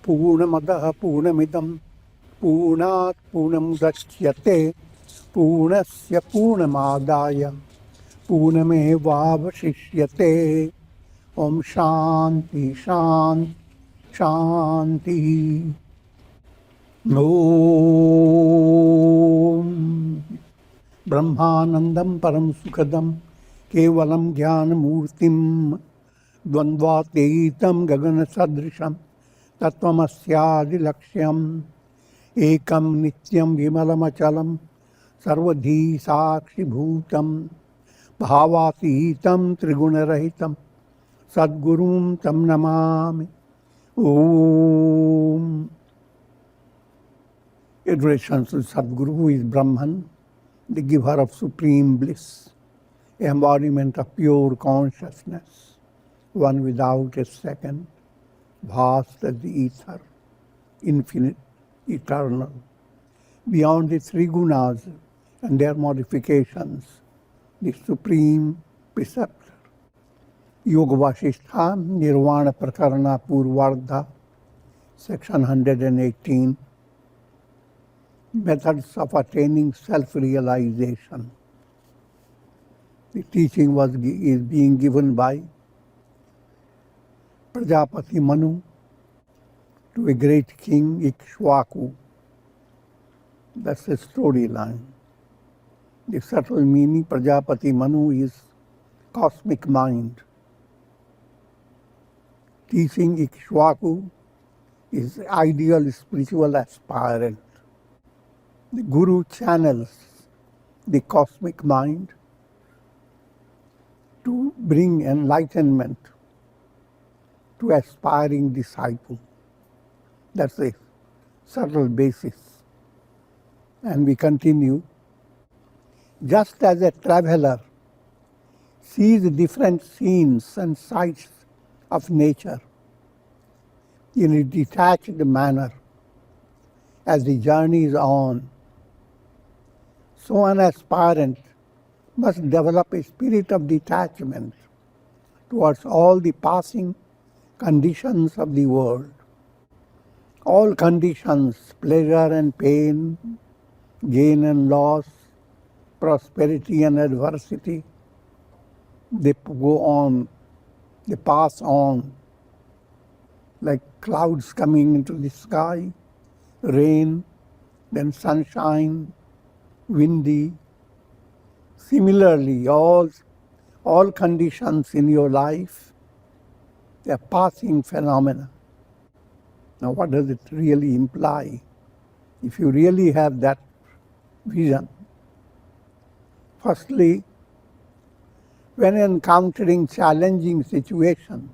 पूर्णमदः पूर्णमिदं पूर्णात् पूर्णमुदच्यते पूर्णस्य पूर्णमादाय पूर्णमेवावशिष्यते। ओम शांति शांति शांति। ओम ब्रह्मानंदं परम सुखदं केवलं ज्ञानमूर्तिं द्वन्द्वातीतं गगनसदृशं तत्त्वमस्यादिलक्ष्यम् एकं नित्यं विमलमचलं सर्वधी साक्षिभूतं भावातीतं त्रिगुणरहितं सद्गुरुं तं Namami. Om. Adoration to Sadguru, who is Brahman, the giver of supreme bliss, embodiment of pure consciousness, one without a second, vast as the ether, infinite, eternal, beyond the three gunas and their modifications, the supreme preceptor. Yoga Vasistha, Nirvana Prakarana Purvārdha, section 118, methods of attaining self-realization. The teaching is being given by Prajapati Manu to a great king, Ikshwaku. That's the storyline. The subtle meaning, Prajapati Manu, is cosmic mind. Teaching Ikshwaku is the ideal spiritual aspirant. The Guru channels the cosmic mind to bring enlightenment to aspiring disciple. That's a subtle basis. And we continue. Just as a traveler sees different scenes and sights of nature in a detached manner as the journey is on, so an aspirant must develop a spirit of detachment towards all the passing conditions of the world. All conditions, pleasure and pain, gain and loss, prosperity and adversity, they go on, they pass on like clouds coming into the sky, rain, then sunshine, windy. Similarly, all conditions in your life, they are passing phenomena. Now, what does it really imply? If you really have that vision, firstly, when encountering challenging situation,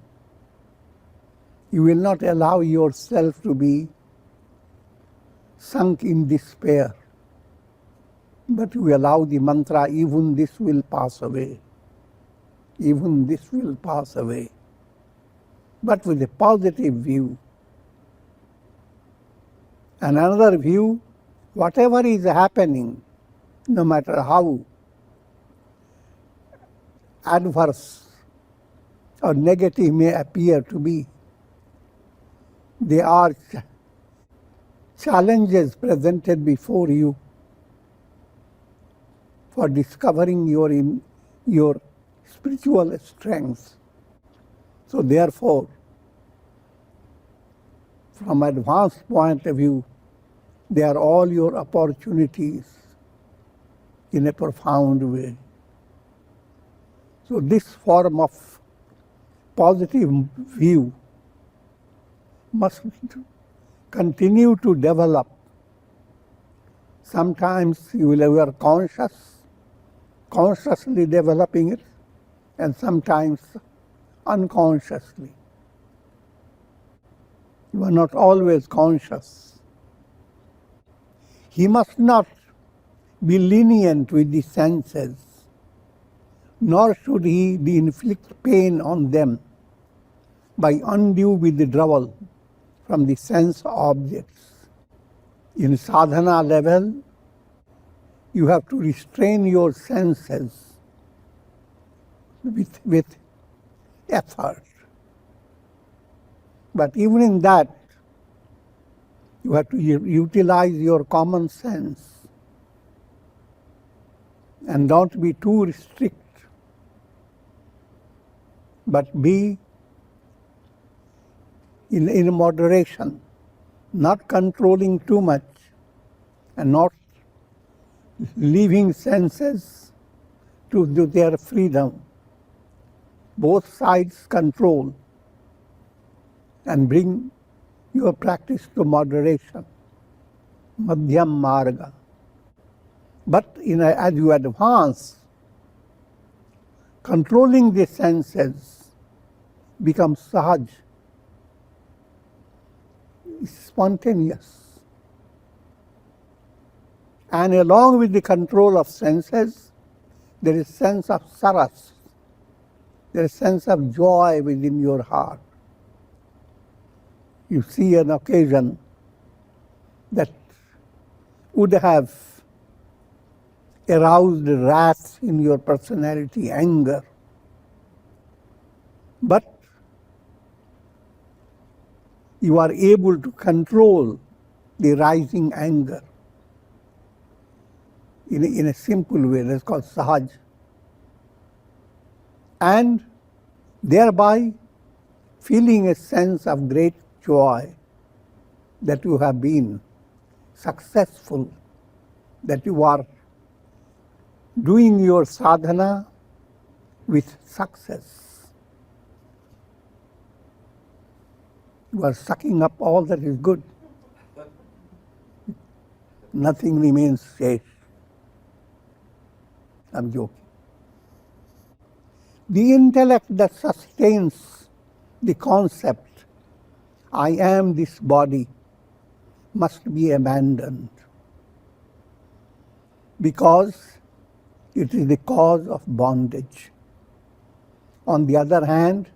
you will not allow yourself to be sunk in despair, but you allow the mantra, even this will pass away. Even this will pass away. But with a positive view. And another view, whatever is happening, no matter how adverse or negative may appear to be, they are challenges presented before you for discovering your spiritual strengths. So therefore, from advanced point of view, they are all your opportunities in a profound way. So this form of positive view must continue to develop. Sometimes you are consciously developing it, and sometimes unconsciously. You are not always conscious. He must not be lenient with the senses, nor should he inflict pain on them by undue withdrawal from the sense objects. In sadhana level, you have to restrain your senses with effort. But even in that, You have to utilize your common sense and don't be too strict, but be in moderation, not controlling too much and not leaving senses to do their freedom. Both sides control and bring your practice to moderation, madhyam marga. But as you advance, controlling the senses becomes sahaj, spontaneous. And along with the control of senses, there is sense of saras, there is sense of joy within your heart. You see an occasion that would have aroused wrath in your personality, anger. But you are able to control the rising anger in a simple way. That's called sahaj. And thereby feeling a sense of great joy that you have been successful, that you are doing your sadhana with success. You are sucking up all that is good. Nothing remains safe. I'm joking. The intellect that sustains the concept, I am this body, must be abandoned because it is the cause of bondage. On the other hand,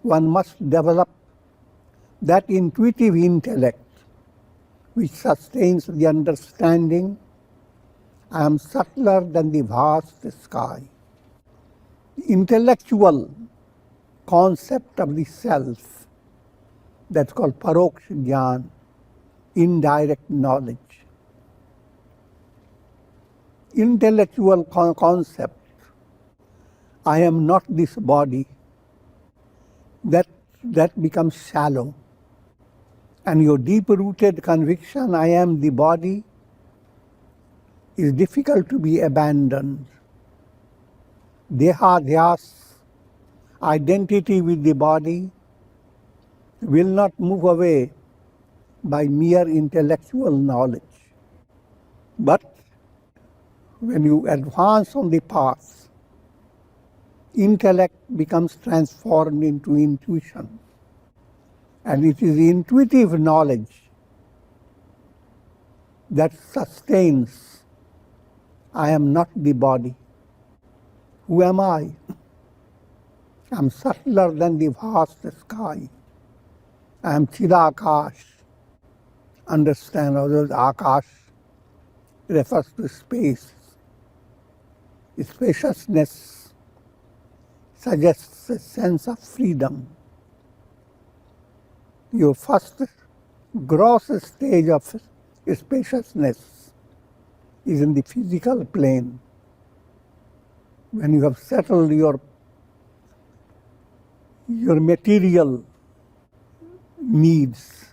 one must develop that intuitive intellect which sustains the understanding, I am subtler than the vast sky. The intellectual concept of the self, that's called paroksha jnana, indirect knowledge. Intellectual concept, I am not this body, that becomes shallow. And your deep-rooted conviction, I am the body, is difficult to be abandoned. Dehadhyas, identity with the body, will not move away by mere intellectual knowledge. But when you advance on the path, intellect becomes transformed into intuition. And it is intuitive knowledge that sustains, I am not the body. Who am I? I am subtler than the vast sky. I am Chidakash. Understand, although Akash refers to space. Spaciousness suggests a sense of freedom. Your first gross stage of spaciousness is in the physical plane. When you have settled your material needs,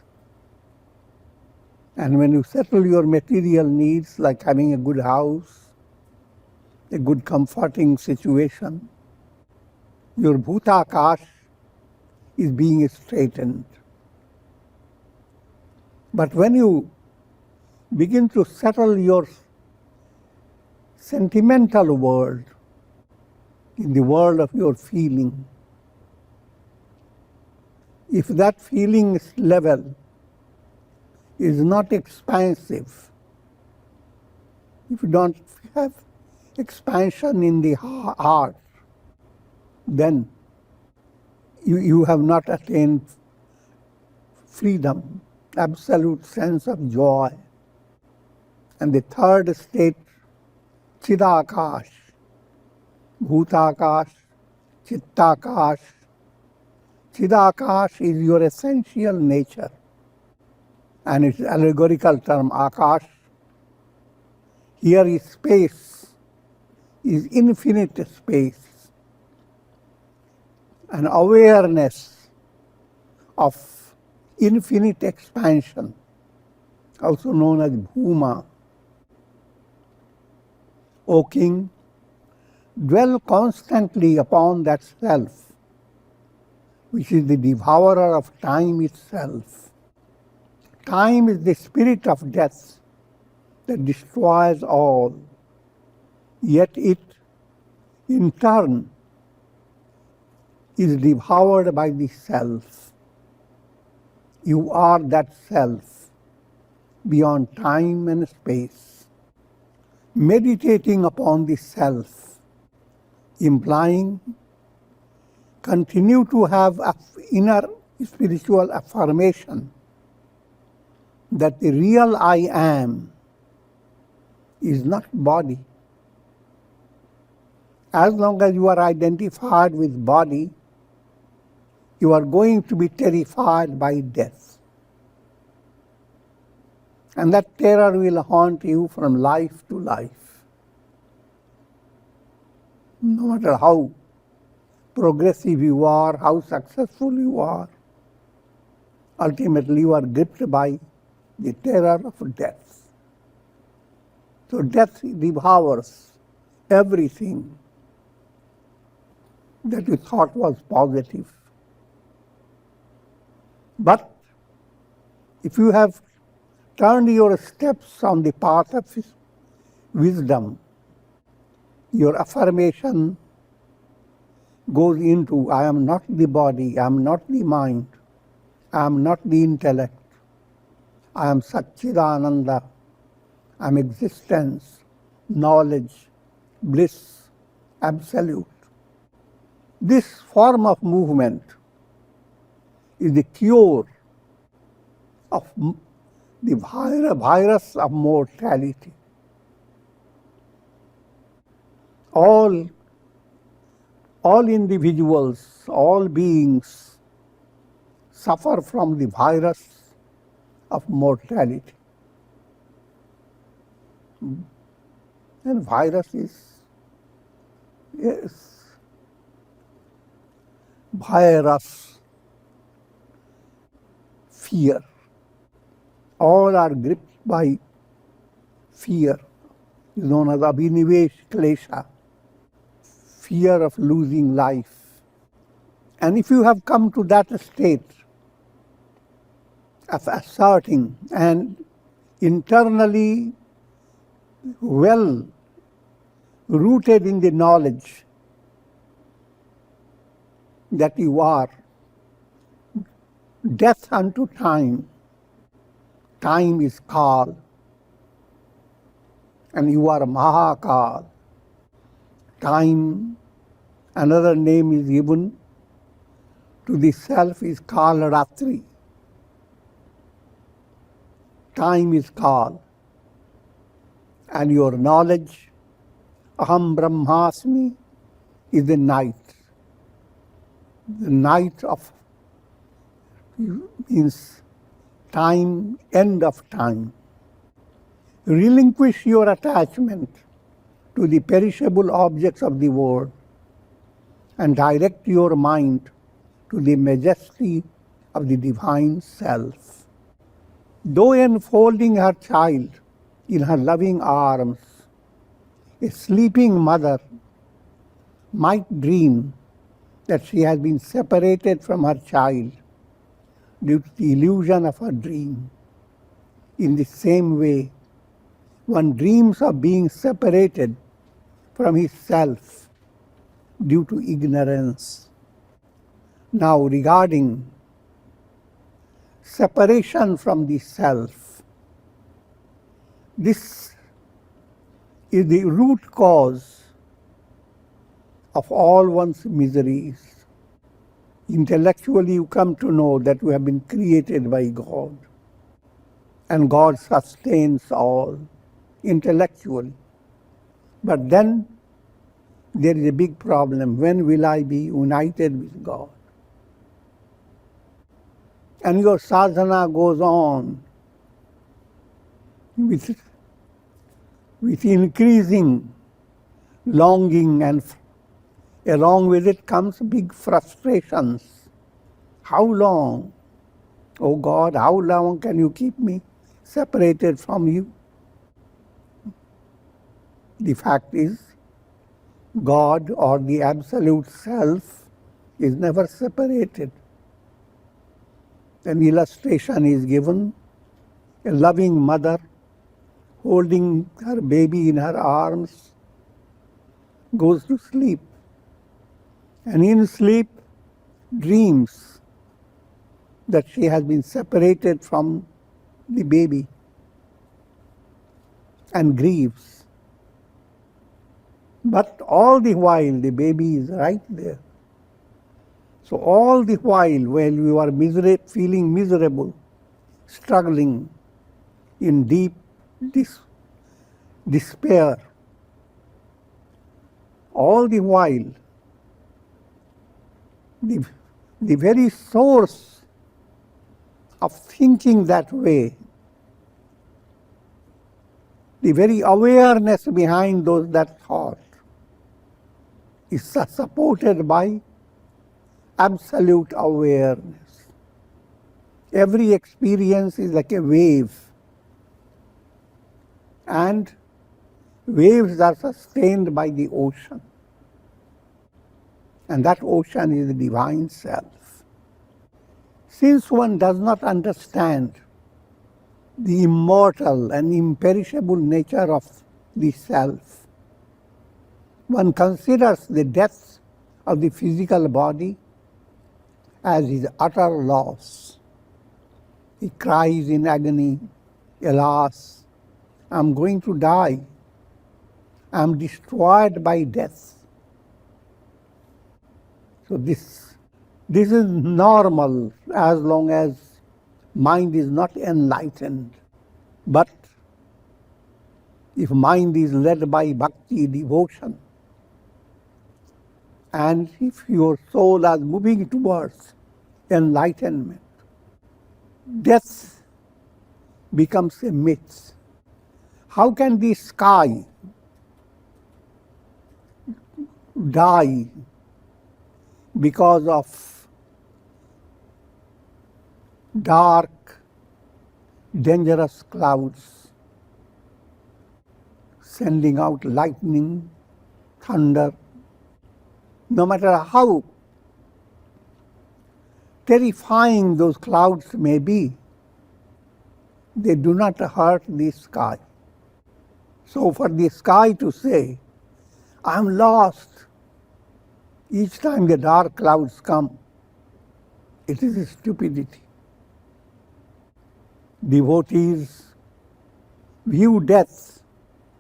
and when you settle your material needs, like having a good house, a good comforting situation, your bhutakash is being straightened. But when you begin to settle your sentimental world, in the world of your feeling, if that feeling level is not expansive, if you don't have expansion in the heart, then you have not attained freedom, absolute sense of joy. And the third state, Chidakash, Bhutakash, Chittakash. Chidakash is your essential nature. and its allegorical term Akash. Here is space, is infinite space, an awareness of infinite expansion, also known as Bhuma. O King, dwell constantly upon that self, which is the devourer of time itself. Time is the spirit of death that destroys all, yet it, in turn, is devoured by the self. You are that self, beyond time and space. Meditating upon the self, implying continue to have inner spiritual affirmation that the real I am is not body. As long as you are identified with body, you are going to be terrified by death. And that terror will haunt you from life to life. No matter how progressive you are, how successful you are, ultimately you are gripped by the terror of death. So death devours everything that you thought was positive. But if you have turned your steps on the path of wisdom, your affirmation goes into, I am not the body, I am not the mind, I am not the intellect, I am Sat-Chit-Ananda, I am existence, knowledge, bliss, absolute. This form of movement is the cure of the virus of mortality. All individuals, all beings suffer from the virus of mortality. And virus is, yes, virus, fear. All are gripped by fear, is known as abhinivesh klesha, fear of losing life. And if you have come to that state of asserting and internally well rooted in the knowledge that you are death unto time, time is Kal, and you are Mahakal. Time, another name is given to the self is Kalaratri. Time is Kal. And your knowledge, Aham Brahmasmi, is the night. The night of, means time, end of time. Relinquish your attachment to the perishable objects of the world and direct your mind to the majesty of the divine self. Though enfolding her child in her loving arms, a sleeping mother might dream that she has been separated from her child due to the illusion of her dream. In the same way, one dreams of being separated from his self due to ignorance. Now, regarding separation from the self, this is the root cause of all one's miseries. Intellectually, you come to know that you have been created by God, and God sustains all intellectually. But then there is a big problem. When will I be united with God? And your sadhana goes on with increasing longing, and along with it comes big frustrations. How long? Oh God, how long can you keep me separated from you? The fact is, God or the Absolute Self is never separated. An illustration is given: a loving mother holding her baby in her arms goes to sleep, and in sleep dreams that she has been separated from the baby and grieves. But all the while the baby is right there. So all the while you are feeling miserable, struggling in deep despair, all the while the very source of thinking that way, the very awareness behind that thought is supported by absolute awareness. Every experience is like a wave, and waves are sustained by the ocean. And that ocean is the Divine Self. Since one does not understand the immortal and imperishable nature of the Self, one considers the death of the physical body as his utter loss. He cries in agony, "Alas, I'm going to die. I'm destroyed by death." So this is normal as long as mind is not enlightened. But if mind is led by bhakti, devotion, and if your soul is moving towards enlightenment, death becomes a myth. How can the sky die because of dark, dangerous clouds sending out lightning, thunder? No matter how terrifying those clouds may be, they do not hurt the sky. So for the sky to say, "I'm lost," each time the dark clouds come, it is a stupidity. Devotees view death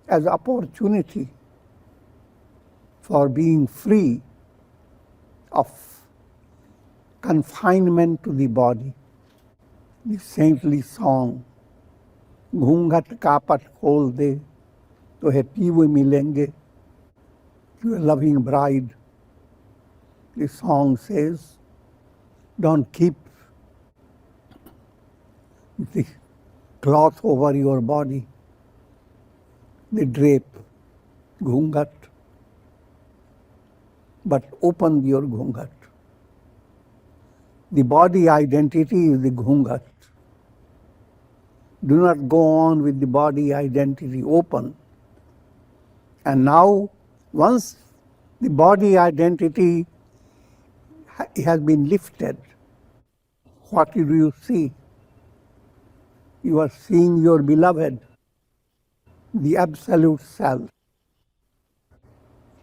as opportunity for being free of confinement to the body. The saintly song, "Ghungat kapat khol de, tohe piwe milenge," to a loving bride. The song says, don't keep the cloth over your body, the drape, ghungat, but open your ghungat. The body identity is the ghungat. Do not go on with the body identity, open. And now, once the body identity has been lifted, what do you see? You are seeing your beloved, the Absolute Self.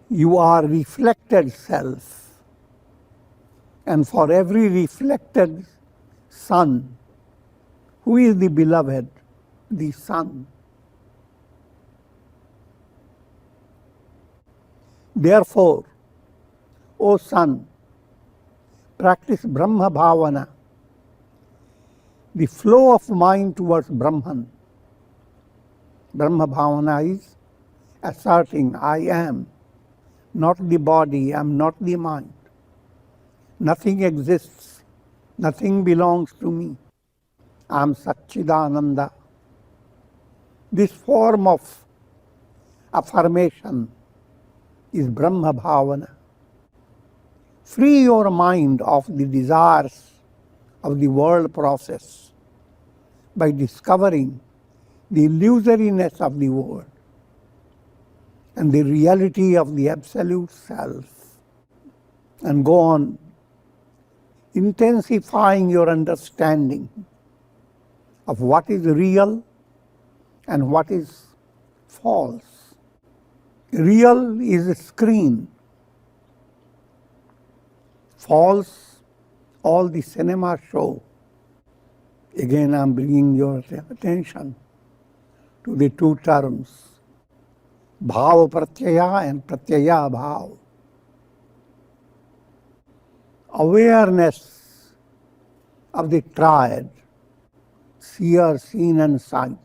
You are reflected self. And for every reflected sun, who is the beloved? The sun. Therefore, O sun, practice Brahma Bhavana, the flow of mind towards Brahman. Brahma Bhavana is asserting, I am not the body, I am not the mind. Nothing exists, nothing belongs to me. I am Sat-Chit-Ananda. This form of affirmation is Brahma Bhavana. Free your mind of the desires of the world process by discovering the illusoriness of the world and the reality of the Absolute Self, and go on intensifying your understanding of what is real and what is false. Real is a screen. False, all the cinema show. Again, I'm bringing your attention to the two terms, Bhava Pratyaya and Pratyaya Bhava. Awareness of the triad, seer, seen and sight.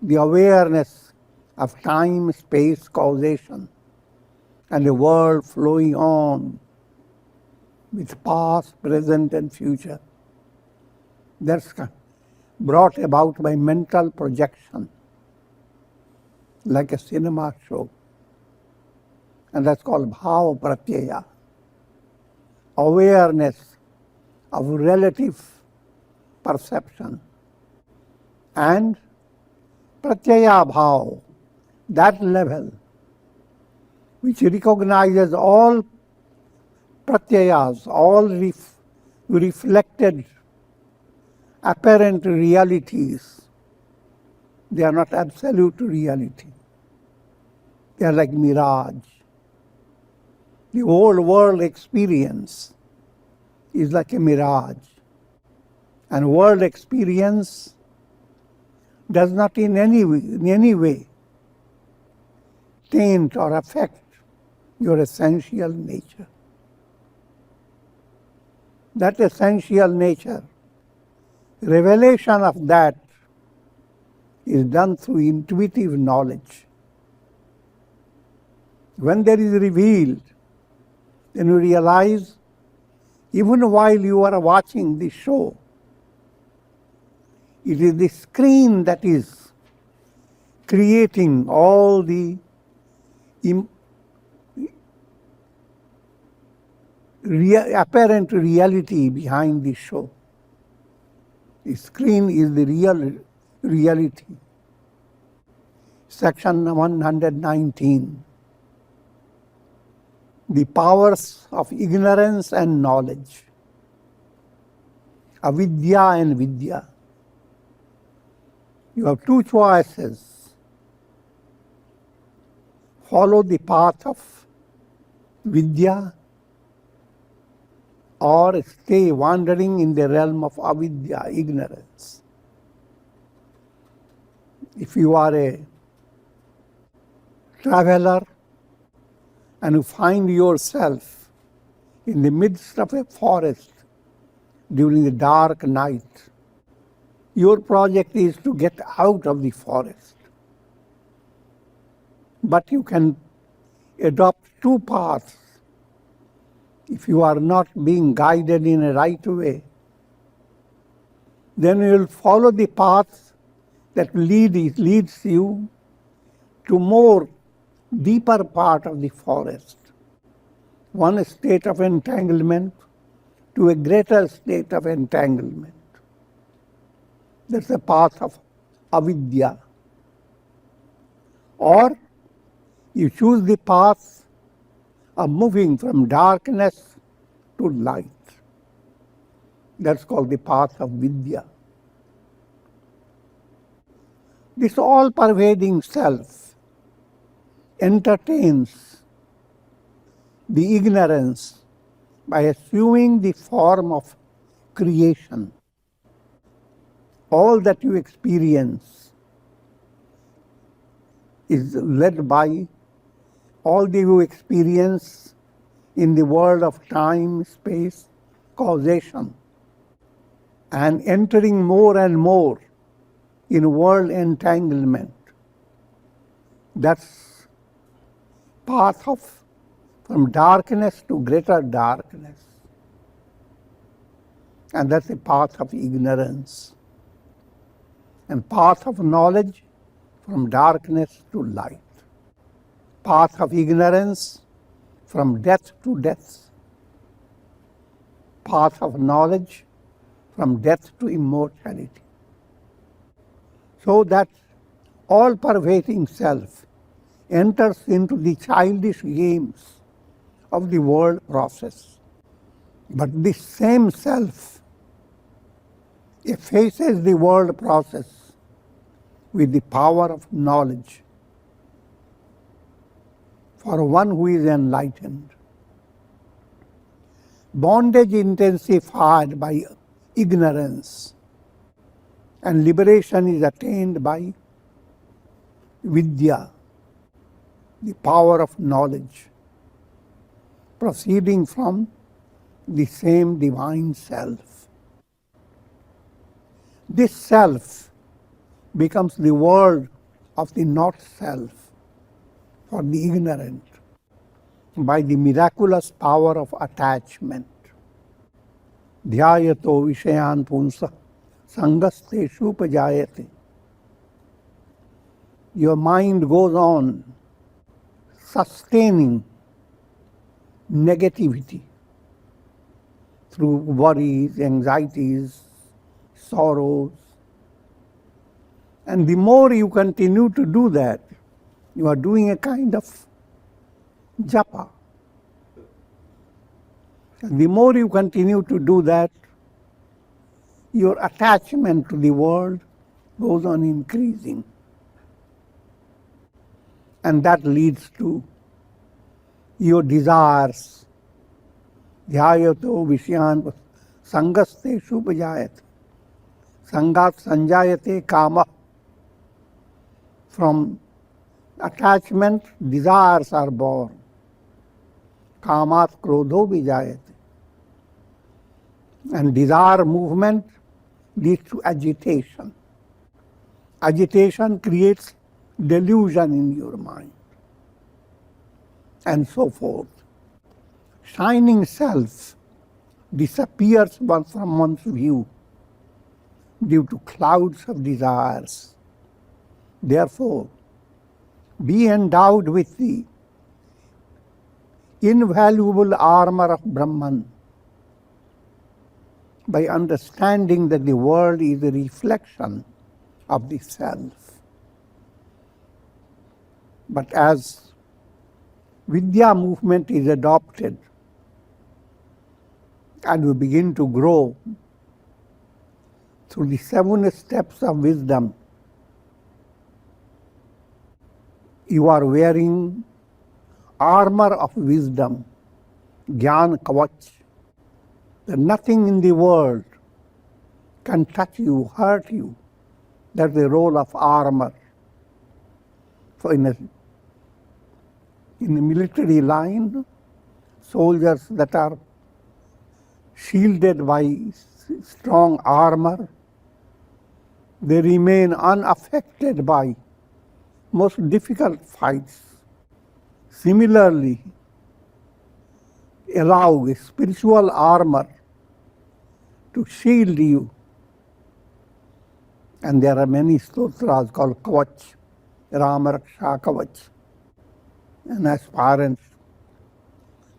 The awareness of time, space, causation, and the world flowing on with past, present and future. That's brought about by mental projection, like a cinema show. And that's called Bhava Pratyaya. Awareness of relative perception. And Pratyaya Bhava, that level which recognizes all pratyayas, all reflected apparent realities. They are not absolute reality. They are like mirage. The whole world experience is like a mirage. And world experience does not in any way taint or affect your essential nature. That essential nature, revelation of that is done through intuitive knowledge. When there is revealed, then you realize, even while you are watching the show, it is the screen that is creating all the apparent reality behind the show. The screen is the real reality. Section 119. The powers of ignorance and knowledge. Avidya and Vidya. You have two choices. Follow the path of Vidya or stay wandering in the realm of avidya, ignorance. If you are a traveler and you find yourself in the midst of a forest during the dark night, your project is to get out of the forest. But you can adopt two paths if you are not being guided in a right way. Then you will follow the path that leads you to more deeper part of the forest. One state of entanglement to a greater state of entanglement. That's the path of avidya. Or you choose the path of moving from darkness to light. That's called the path of Vidya. This all-pervading self entertains the ignorance by assuming the form of creation. All that you experience is led by all that you experience in the world of time, space, causation, and entering more and more in world entanglement. That's path of from darkness to greater darkness. And that's the path of ignorance. And path of knowledge from darkness to light, path of ignorance from death to death, path of knowledge from death to immortality. So that all-pervading self enters into the childish games of the world process. But this same self effaces the world process with the power of knowledge for one who is enlightened. Bondage intensified by ignorance, and liberation is attained by vidya, the power of knowledge, proceeding from the same divine self. This self becomes the world of the not self for the ignorant by the miraculous power of attachment. Dhyayato vishayan punsa sangasteshu upajayate. Your mind goes on sustaining negativity through worries, anxieties, sorrows. And the more you continue to do that, you are doing a kind of japa. And the more you continue to do that, your attachment to the world goes on increasing. And that leads to your desires. Dhyayato vishyan sangasteshu upajayate. Sangat sanjayate kama. From attachment, desires are born. Kamat krodho vijayate. And desire movement leads to agitation. Agitation creates delusion in your mind. And so forth. Shining self disappears from one's view due to clouds of desires. Therefore, be endowed with the invaluable armor of Brahman by understanding that the world is a reflection of the self. But as Vidya movement is adopted and we begin to grow through the 7 steps of wisdom, you are wearing armor of wisdom, Gyan Kavach, that nothing in the world can touch you, hurt you. That's the role of armor. So in a military line, soldiers that are shielded by strong armor, they remain unaffected by most difficult fights. Similarly, allow a spiritual armor to shield you. And there are many stotras called Kavach, Rama Raksha Kavach. And aspirants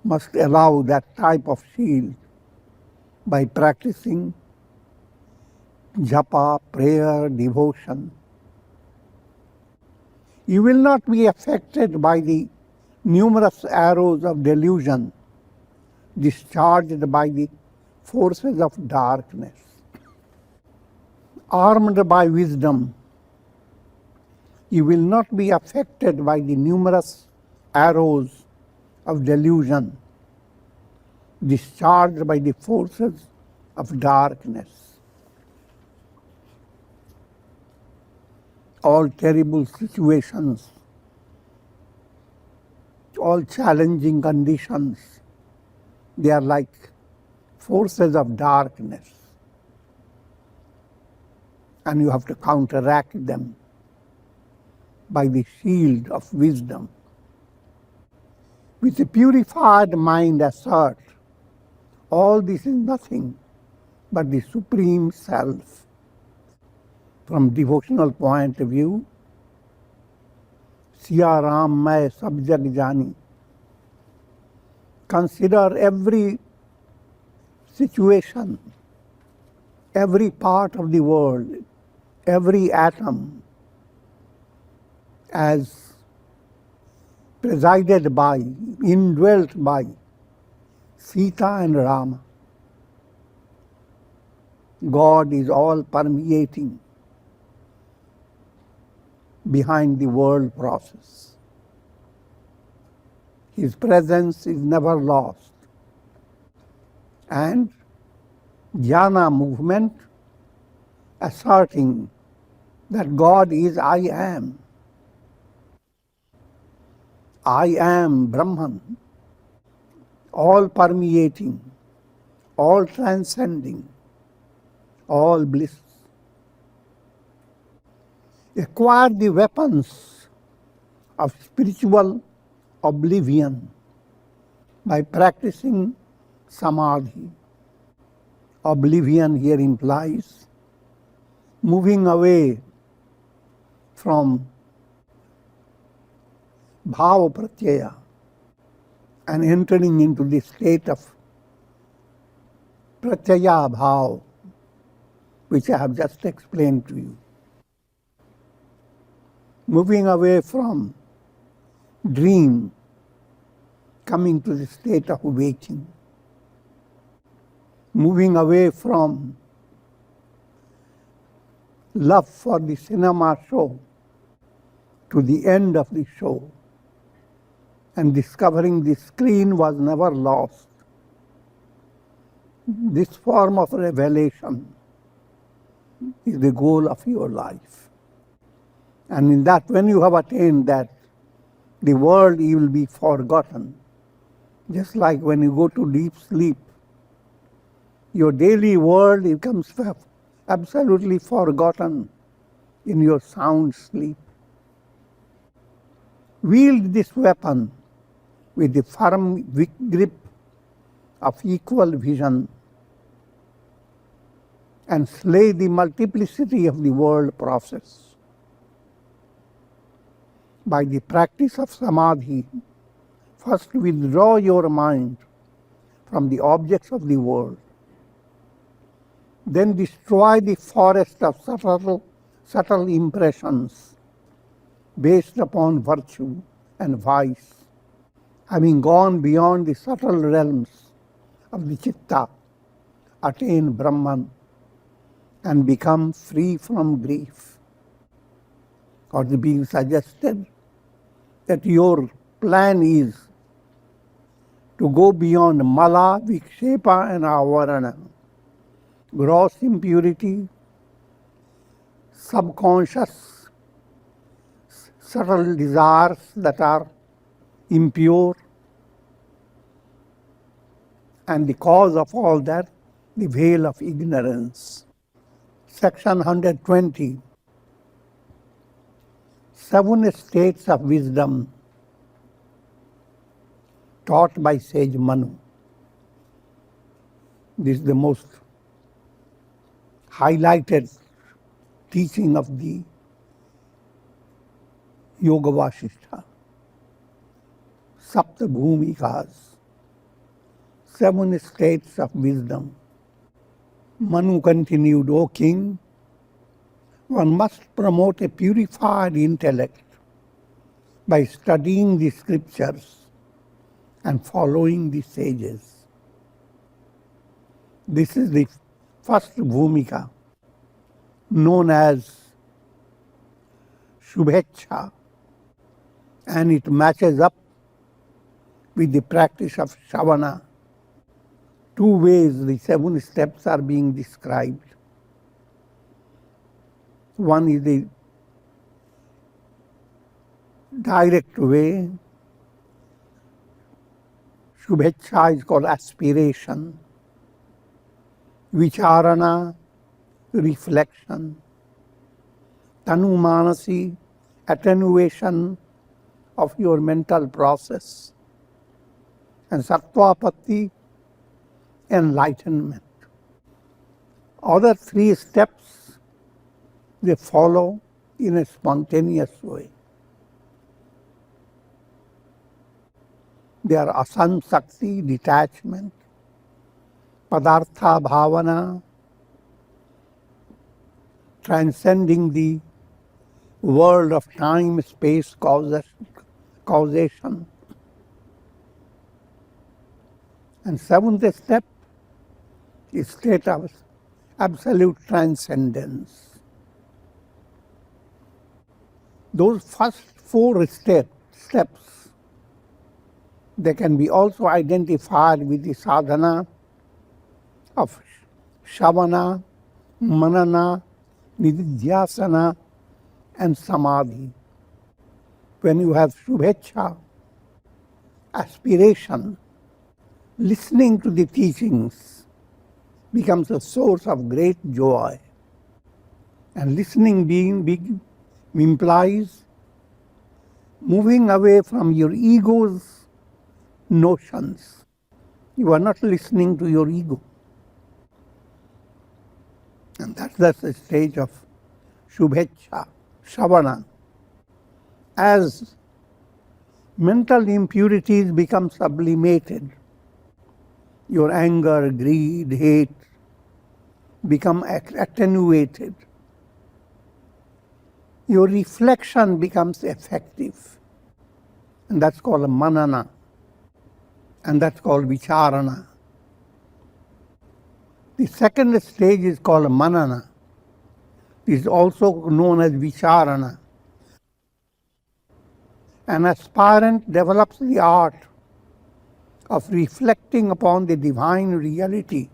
must allow that type of shield by practicing japa, prayer, devotion. You will not be affected by the numerous arrows of delusion discharged by the forces of darkness. Armed by wisdom, you will not be affected by the numerous arrows of delusion discharged by the forces of darkness. All terrible situations, all challenging conditions, they are like forces of darkness. And you have to counteract them by the shield of wisdom. With a purified mind assert, all this is nothing but the Supreme Self. From devotional point of view, Siya Ram Mai Sab Jag Jani. Consider every situation, every part of the world, every atom as presided by, indwelt by Sita and Rama. God is all permeating behind the world process. His presence is never lost. And jnana movement asserting that God is I am. I am Brahman, all permeating, all transcending, all bliss. Acquire the weapons of spiritual oblivion by practicing samadhi. Oblivion here implies moving away from bhava pratyaya and entering into the state of pratyaya bhava, which I have just explained to you. Moving away from dream, coming to the state of waking. Moving away from love for the cinema show to the end of the show, and discovering the screen was never lost. This form of revelation is the goal of your life. And in that, when you have attained that, the world will be forgotten. Just like when you go to deep sleep, your daily world becomes absolutely forgotten in your sound sleep. Wield this weapon with the firm grip of equal vision and slay the multiplicity of the world process. By the practice of samadhi, first withdraw your mind from the objects of the world. Then destroy the forest of subtle impressions based upon virtue and vice, having gone beyond the subtle realms of the chitta, attain Brahman and become free from grief. Or the being suggested that your plan is to go beyond mala, vikshepa and avarana, gross impurity, subconscious, subtle desires that are impure, and the cause of all that, the veil of ignorance. Section 120. 7 states of wisdom taught by sage Manu. This is the most highlighted teaching of the Yoga Vasistha. Sapta Bhumikas, 7 states of wisdom. Manu continued, O king, one must promote a purified intellect by studying the scriptures and following the sages. This is the first bhumika, known as Shubhecha, and it matches up with the practice of Shavana. 2 ways the 7 steps are being described. One is the direct way. Shubhecha is called aspiration. Vicharana, reflection. Tanumanasi, attenuation of your mental process. And Sattvapatti, enlightenment. Other 3 steps, they follow in a spontaneous way. They are asansakti, detachment, padartha bhavana, transcending the world of time, space, causation. And seventh step is state of absolute transcendence. Those first four steps, they can be also identified with the sadhana of Shavana, Manana, Nididhyasana and Samadhi. When you have Shubhecha, aspiration, listening to the teachings becomes a source of great joy. And listening being implies moving away from your ego's notions. You are not listening to your ego. And that's the stage of Shubhecha, Shavana. As mental impurities become sublimated, your anger, greed, hate become attenuated. Your reflection becomes effective. And that's called manana. And that's called vicharana. The second stage is called manana. It is also known as vicharana. An aspirant develops the art of reflecting upon the divine reality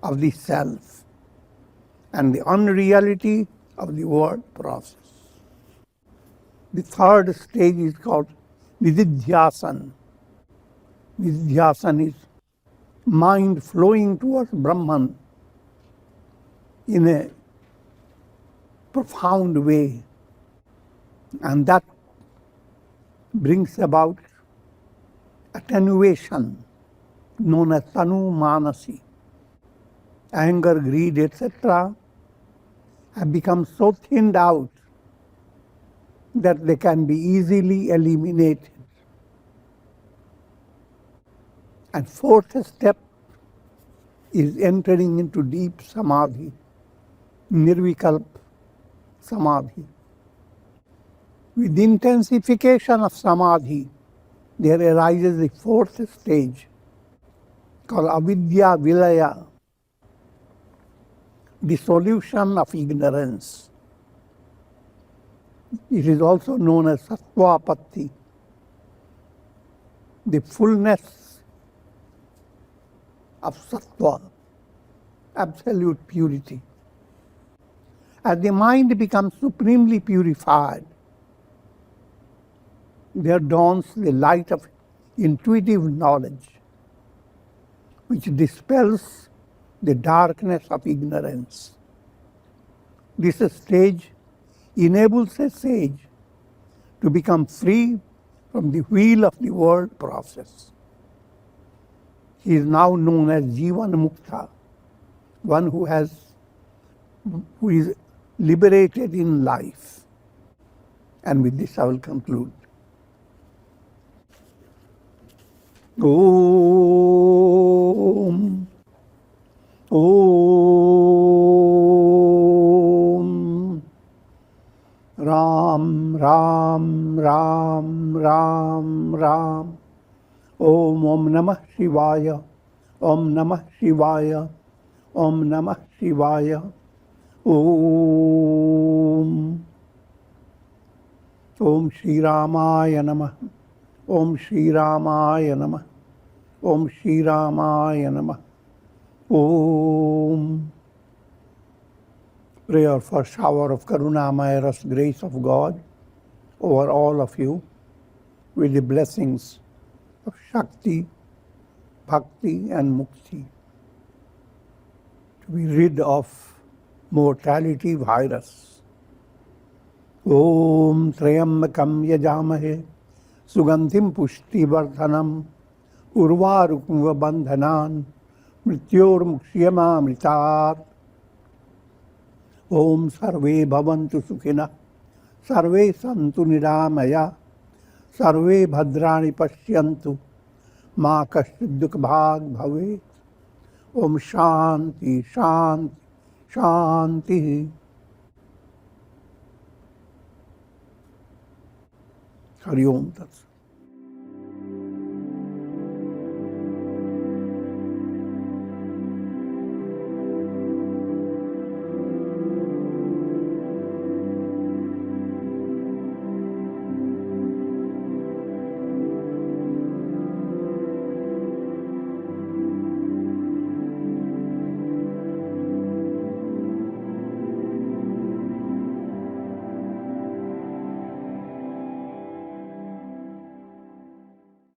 of the self and the unreality of the world process. The third stage is called Nididhyasan. Nididhyasan is mind flowing towards Brahman in a profound way, and that brings about attenuation known as tanu manasi. Anger, greed, etc. have become so thinned out that they can be easily eliminated. And fourth step is entering into deep samadhi, nirvikalp samadhi. With the intensification of samadhi, there arises the fourth stage called avidya vilaya, dissolution of ignorance. It is also known as sattvapatti, the fullness of sattva, absolute purity. As the mind becomes supremely purified, there dawns the light of intuitive knowledge, which dispels the darkness of ignorance. This stage enables a sage to become free from the wheel of the world process. He is now known as Jivan Mukta, one who is liberated in life. And with this I will conclude. Om. Om. Ram, Ram, Ram, Ram, Ram. Om Namah Shivaya. Om Namah Shivaya. Om Namah Shivaya. Om. Om Shri Ramaya Namah. Om Shri Ramaya Namah. Om Shri Ramaya Namah. Om. Prayer for shower of Karunamaya Ras grace of God over all of you with the blessings of Shakti, Bhakti and Mukti, to be rid of mortality virus. Om Trayambakam Yajamahe Sugandhim Pushti Vardhanam Urvarukum Bandhanan Mrityor Mukshiyama Mritat. Om Sarve Bhavantu Sukhina Sarve Santu Niramaya Sarve Bhadrani Pashyantu मा कश्चित् दुःख भाग भवेत्। ओम शांति शांति शांति। हरि ओम तत्सत्।